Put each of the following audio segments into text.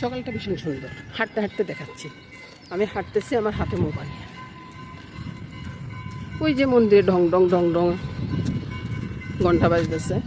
সকালটা ভীষণ সুন্দর, হাঁটতে হাঁটতে দেখাচ্ছি। আমি হাঁটতেছি, আমার হাতে মোবাইল। ওই যে মন্দিরে ঢং ঢং ঢং ঢং ঘন্টা বাজতেছে।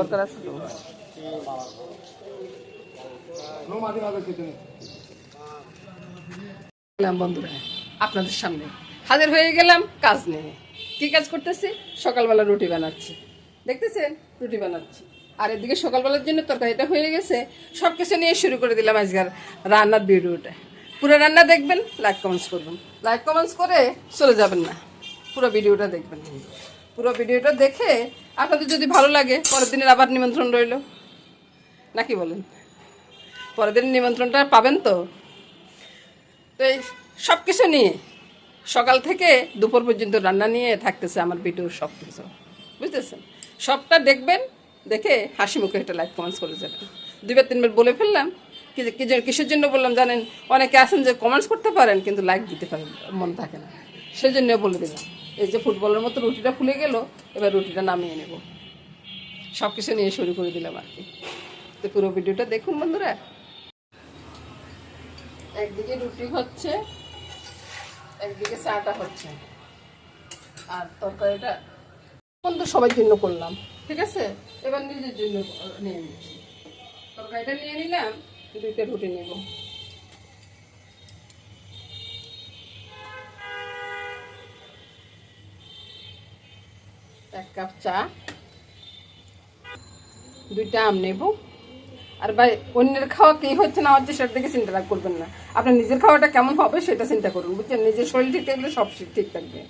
দরকার আছে তো বন্ধুরা, আপনাদের সামনে হাজির হয়ে গেলাম কাজ নিয়ে। কি কাজ করতেছি? সকালবেলা রুটি বানাচ্ছি, দেখতেছেন রুটি বানাচ্ছি। আর এদিকে সকালবেলার জন্য তরকারিটা হয়ে গেছে। সব কিছু নিয়ে শুরু করে দিলাম আজকের রান্নার ভিডিওটা। পুরো রান্না দেখবেন, লাইক কমেন্টস করবেন। লাইক কমেন্টস করে চলে যাবেন না, পুরো ভিডিওটা দেখবেন। পুরো ভিডিওটা দেখে আপনাদের যদি ভালো লাগে, পরের দিনের আবার নিমন্ত্রণ রইল, নাকি বলেন? পরের দিনের নিমন্ত্রণটা পাবেন তো। তো এই সব কিছু নিয়ে সকাল থেকে দুপুর পর্যন্ত রান্না নিয়ে থাকতেছে আমার ভিডিওর সব কিছু, বুঝতেছেন? সবটা দেখবেন, দেখে হাসি মুখে একটা লাইক কমেন্টস করে যাবেন। দুইবার তিনবার বলে ফেললাম, কিসের জন্য বললাম জানেন? অনেকে আছেন যে কমেন্টস করতে পারেন কিন্তু লাইক দিতে পারেন, মন থাকে না, সেই জন্য বলে দিলাম। এই যে ফুটবলের মতো রুটিটা ফুলে গেল, এবার রুটিটা নামিয়ে নেব। সব কিছু নিয়ে শুরু করে দিলাম আর কি। তো পুরো ভিডিওটা দেখুন বন্ধুরা। একদিকে রুটি হচ্ছে, একদিকে চাটা হচ্ছে, আর তরকারিটা তো সবার জন্য করলাম, ঠিক আছে? এবার নিজের জন্য নিয়ে নিচ্ছি। তরকারিটা নিয়ে নিলাম, দুইটা রুটি নেব। এক কাপ চা, দুইটা আম নেব। আর ভাই, অন্যের খাওয়া কি হচ্ছে না হচ্ছে সেটার দিকে চিন্তা করবেন না, আপনার নিজের খাওয়াটা কেমন হবে সেটা চিন্তা করুন, বুঝছেন? নিজের শরীর ঠিক থাকলে সব ঠিক থাকবে।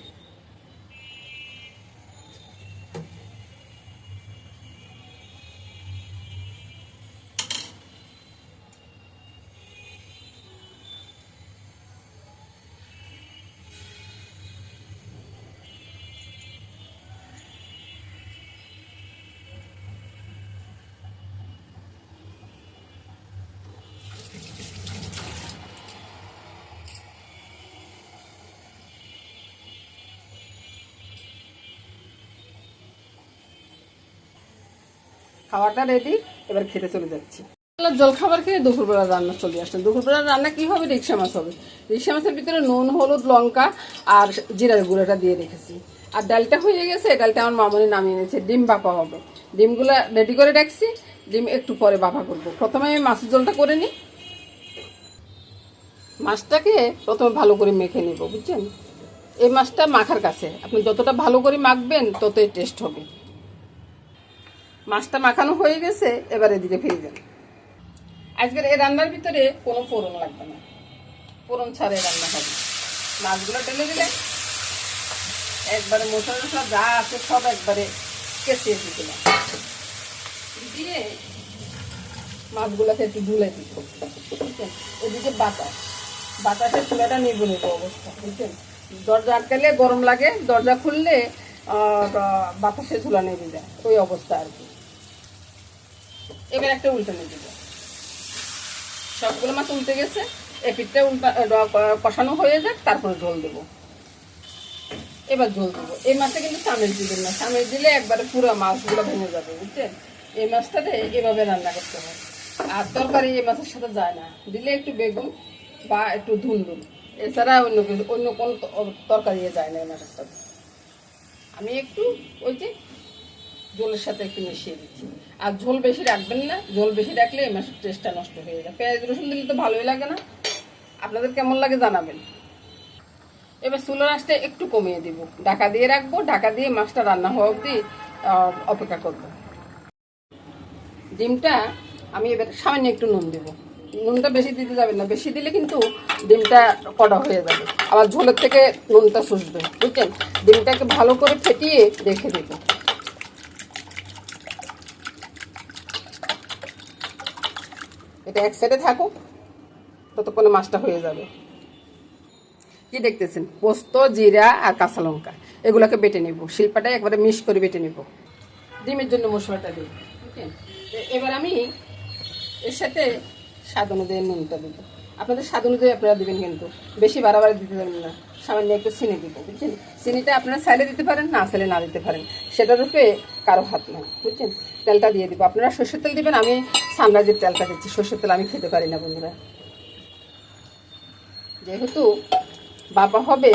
খাওয়াটা রেডি, এবার খেতে চলে যাচ্ছি। জল খাবার খেয়ে দুপুরবেলা রান্না চলে আসলেন। দুপুরবেলা রান্না কি হবে? রিকশা মাছ হবে। রিকশা মাছের ভিতরে নুন, হলুদ, লঙ্কা আর জিরার গুঁড়োটা দিয়ে রেখেছি। আর ডালটা হয়ে গেছে, ডালটা আমার মামনি নামিয়ে এনেছে। ডিম বাপা হবে, ডিমগুলো রেডি করে রাখছি। ডিম একটু পরে বাপা করবো। প্রথমে আমি মাছের ঝোলটা করে নিই। মাছটাকে প্রথমে ভালো করে মেখে নিব, বুঝছেন? এই মাছটা মাখার কাছে, আপনি যতটা ভালো করে মাখবেন ততই টেস্ট হবে। মাছটা মাখানো হয়ে গেছে, এবার এদিকে ফিরে যান। আজকের এই রান্নার ভিতরে কোনো ফোড়ন লাগবে না, ফোড়ন ছাড়া রান্না হবে। মাছগুলো ঢেলে দিলে একবারে মশলা যা আছে সব একবারে কেসিয়ে দিলাম, দিয়ে মাছগুলোকে একটু ধুলে দিব। বুঝছেন? ওদিকে বাতাসের চুলাটা নেবো অবস্থা, বুঝছেন? দরজা আটকালে গরম লাগে, দরজা খুললে বাতাসে ঝুলা নেবে যায়, ওই অবস্থা আর কি। এবার একটা উল্টে নিয়ে দিব। সবগুলো মাছ উল্টে গেছে, এই পিঠটা কষানো হয়ে যাক, তারপরে ঝোল দেবো। এবার ঝোল দেবো। এই মাছটা কিন্তু চামেচ দিবেন না, চামেচ দিলে একবারে পুরো মাছগুলো ভেঙে যাবে, বুঝছেন? এই মাছটাতে এভাবে রান্না করতে হয়। আর তরকারি এই মাছের সাথে যায় না, দিলে একটু বেগুন বা একটু ধুন্দুল, এছাড়া অন্য কোনো তরকারি যায় না এই মাছের সাথে। আমি একটু ওই যে ঝোলের সাথে একটু মিশিয়ে দিচ্ছি। আর ঝোল বেশি রাখবেন না, ঝোল বেশি রাখলে এই মাছের টেস্টটা নষ্ট হয়ে যায়। পেঁয়াজ রসুন দিলে তো ভালোই লাগে না, আপনাদের কেমন লাগে জানাবেন। এবার চুলার আঁচটা একটু কমিয়ে দিব, ঢাকা দিয়ে রাখবো। ঢাকা দিয়ে মাছটা রান্না হওয়া অবধি অপেক্ষা করব। ডিমটা আমি এবার সামান্য একটু নুন দেবো, নুনটা বেশি দিতে যাবেন না, বেশি দিলে কিন্তু ডিমটা কড়া হয়ে যাবে, আবার ঝোলের থেকে নুনটা শুষবে, বুঝছেন। ডিমটাকে ভালো করে ফেটিয়ে রেখে দেবো। এটা এক সাইডে থাকুক, ততক্ষণে মাছটা হয়ে যাবে। কি দেখতেছেন, পোস্ত, জিরা আর কাঁচা লঙ্কা এগুলোকে বেটে নেব, শিল্পাটায় একবারে মিক্স করে বেটে নেব। ডিমের জন্য মশলাটা দিই, বুঝছেন। এবার আমি এর সাথে স্বাদ অনুযায়ী নুনটা দেবো। আপনাদের স্বাদ অনুযায়ী আপনারা দেবেন, কিন্তু বেশি বাড়াবাড়ি দিতে পারবেন না। সামান্য একটু চিনি দিব, বুঝছেন। চিনিটা আপনারা চাইলে দিতে পারেন, না চাইলে না দিতে পারেন, সেটার উপরে কারো হাত নেই, বুঝছেন। তেলটা দিয়ে দিব, আপনারা সর্ষের তেল দিবেন, আমি সানরাইজের তেলটা দিচ্ছি। সর্ষের তেল আমি খেতে পারি না বন্ধুরা, যেহেতু বাবা হবে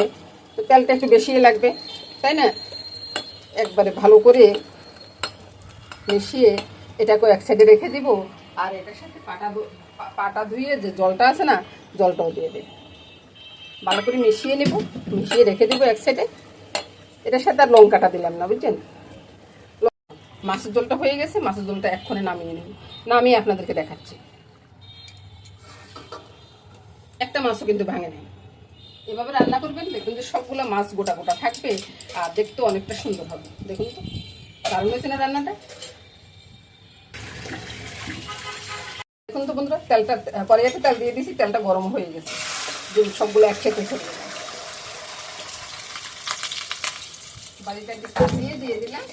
তো তেলটা একটু বেশি লাগবে, তাই না। একবারে ভালো করে মিশিয়ে এটাকে এক সাইডে রেখে দিব। আর এটার সাথে পাটা ধুয়ে যে জলটা আছে না, জলটাও দিয়ে দেব। ভালো করে মিশিয়ে নেব, মিশিয়ে রেখে দিব এক সাইডে। এটার সাথে আর লঙ্কাটা দিলাম না, বুঝছেন। মাছের জলটা হয়ে গেছে, মাছের জলটা এক্ষণে নামিয়ে নেব, নামিয়ে আপনাদেরকে দেখাচ্ছি। একটা মাছও কিন্তু ভাঙে নেই। এভাবে রান্না করবেন, দেখুন যে সবগুলো মাছ গোটা গোটা থাকবে, আর দেখতে অনেকটা সুন্দর হবে। দেখুন তো দারুণ হয়েছে না রান্নাটা। দেখুন তো বন্ধুরা, তেলটা কড়াইতে তেল দিয়ে দিয়েছি, তেলটা গরম হয়ে গেছে, সবগুলো একসাথে ছড়িয়ে দিলাম। বাড়িটা একটু দিয়ে দিলাম।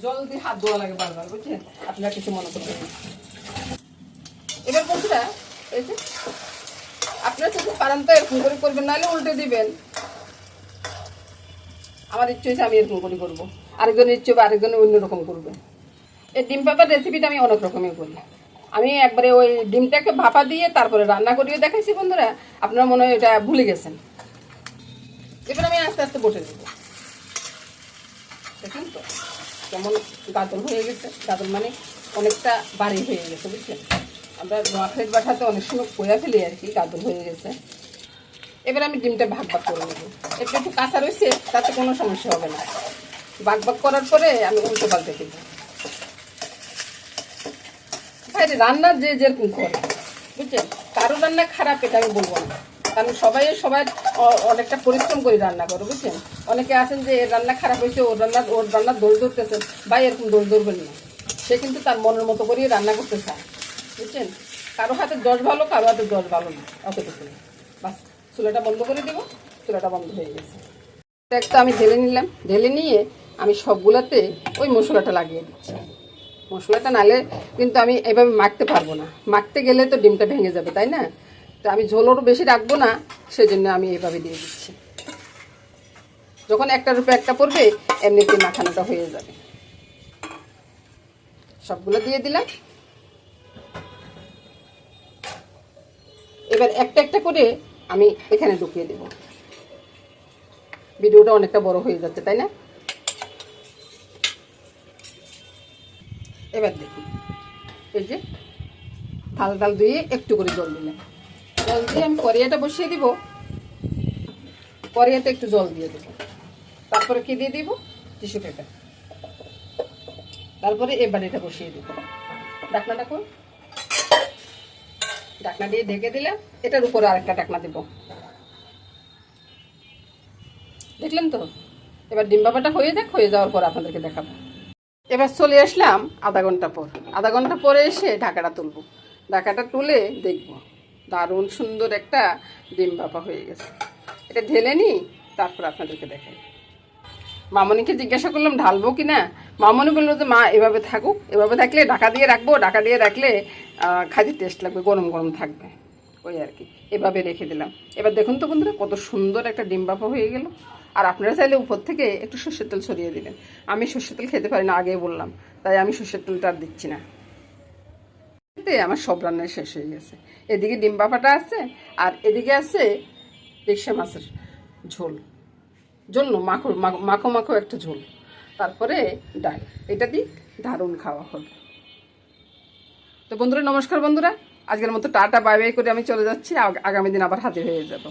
জল দিয়ে হাত ধোয়া লাগে বারবার, বুঝছেন, আপনারা কিছু মনে করবেন না। এবার বন্ধুরা, এই যে আপনারা যদি পারেন তো এরকম করে করবেন, নাহলে উল্টে দিবেন। আমার ইচ্ছে হয়েছে আমি এরকম করে করবো, আরেকজনের ইচ্ছে হবে আরেকজনের অন্যরকম করবে। এই ডিম ভাপার রেসিপিটা আমি অনেক রকমের করি। আমি একবারে ওই ডিমটাকে ভাপা দিয়ে তারপরে রান্না করিয়ে দেখাইছি বন্ধুরা, আপনারা মনে হয় এটা ভুলে গেছেন। এবার আমি আস্তে আস্তে বসে দেবো। দেখুন তো কেমন গাজল হয়ে গেছে, গাজল মানে অনেকটা বাড়ি হয়ে গেছে, বুঝছেন। আমরা নোয়াখালীর বাসাতে অনেক সময় কইয়া ফেলি আর কি, গাজল হয়ে গেছে। এবার আমি ডিমটা ভাগ ভাগ করে নেব। একটু একটু কাঁচা রয়েছে, তাতে কোনো সমস্যা হবে না। ভাগ ভাগ করার পরে আমি উল্টো পাল্টে দেবো। রান্না যে যেরকম করে, বুঝছেন, কারো রান্না খারাপ এটা আমি বলবো না, কারণ সবাই অনেকটা পরিশ্রম করে রান্না করে, বুঝছেন। অনেকে আছেন যে এর রান্না খারাপ হয়েছে, ওর রান্নার দোষ ধরতেছেন, বা এরকম দোষ ধরবেন না। সে কিন্তু তার মনের মতো করেই রান্না করতে চায়, বুঝছেন। কারো হাতে দশ ভালো, কারো হাতে দশ ভালো না, অতটুকু। বাস চুলাটা বন্ধ করে দেবো। চুলাটা বন্ধ হয়ে গেছে। একটা আমি ঢেলে নিলাম, ঢেলে নিয়ে আমি সবগুলাতে ওই মশলাটা লাগিয়ে দিচ্ছি। মশলাটা নালে কিন্তু আমি এভাবে মাখতে পারবো না, মাখতে গেলে তো ডিমটা ভেঙে যাবে, তাই না। তো আমি ঝোলও বেশি রাখবো না, সেজন্য আমি এভাবে দিয়ে দিচ্ছি। যখন একটার উপরে একটা পড়বে এমনিতে মাখানোটা হয়ে যাবে। সবগুলো দিয়ে দিলাম। এবার একটা একটা করে আমি এখানে ঢুকিয়ে দেব। ভিডিওটা অনেকটা বড় হয়ে যাচ্ছে, তাই না। এবার দেখুন, এই যে থাল ধুয়ে একটু করে জল দিলাম। জল দিয়ে আমি কড়াইটা বসিয়ে দিব। কড়াইতে একটু জল দিয়ে দেবো। তারপরে কি দিয়ে দিব, টিস্যু পেপার। তারপরে এবার এটা বসিয়ে দেবো। ঢাকনাটা কোন, ঢাকনা দিয়ে ঢেকে দিলাম। এটার উপরে আরেকটা ঢাকনা দেব। দেখলেন তো। এবার ডিম ভাপাটা হয়ে যাক, হয়ে যাওয়ার পর আপনাদেরকে দেখাবো। এবার চলে আসলাম আধা ঘন্টা পর। আধা ঘন্টা পরে এসে ঢাকাটা তুলবো। ঢাকাটা তুলে দেখবো দারুণ সুন্দর একটা ডিম ভাপা হয়ে গেছে। এটা ঢেলে নিই, তারপর আপনাদেরকে দেখাই। মামনিকে জিজ্ঞাসা করলাম ঢালবো কি না। মামনি বললো যে মা এভাবে থাকুক, এভাবে থাকলে ঢাকা দিয়ে রাখবো, ঢাকা দিয়ে রাখলে খাইতে টেস্ট লাগবে, গরম গরম থাকবে, ওই আর কি। এভাবে রেখে দিলাম। এবার দেখুন তো বন্ধুরা, কত সুন্দর একটা ডিম ভাপা হয়ে গেল। আর আপনারা চাইলে উপর থেকে একটু সর্ষের তেল ছড়িয়ে দিলেন। আমি সর্ষের তেল খেতে পারি না, আগেই বললাম, তাই আমি সর্ষের তেলটা আর দিচ্ছি না। আমার সব রান্নায় শেষ হয়ে গেছে। এদিকে ডিম ভাপাটা আছে, আর এদিকে আছে রিকশা মাছের ঝোল, জন্য মাখো মাখো একটা ঝোল, তারপরে ডাল। এটা দিক দারুণ খাওয়া হবে। তো বন্ধুরা নমস্কার। বন্ধুরা আজকের মতো টাটা বাই বাই করে আমি চলে যাচ্ছি। আগামী দিন আবার হাজির হয়ে যাব।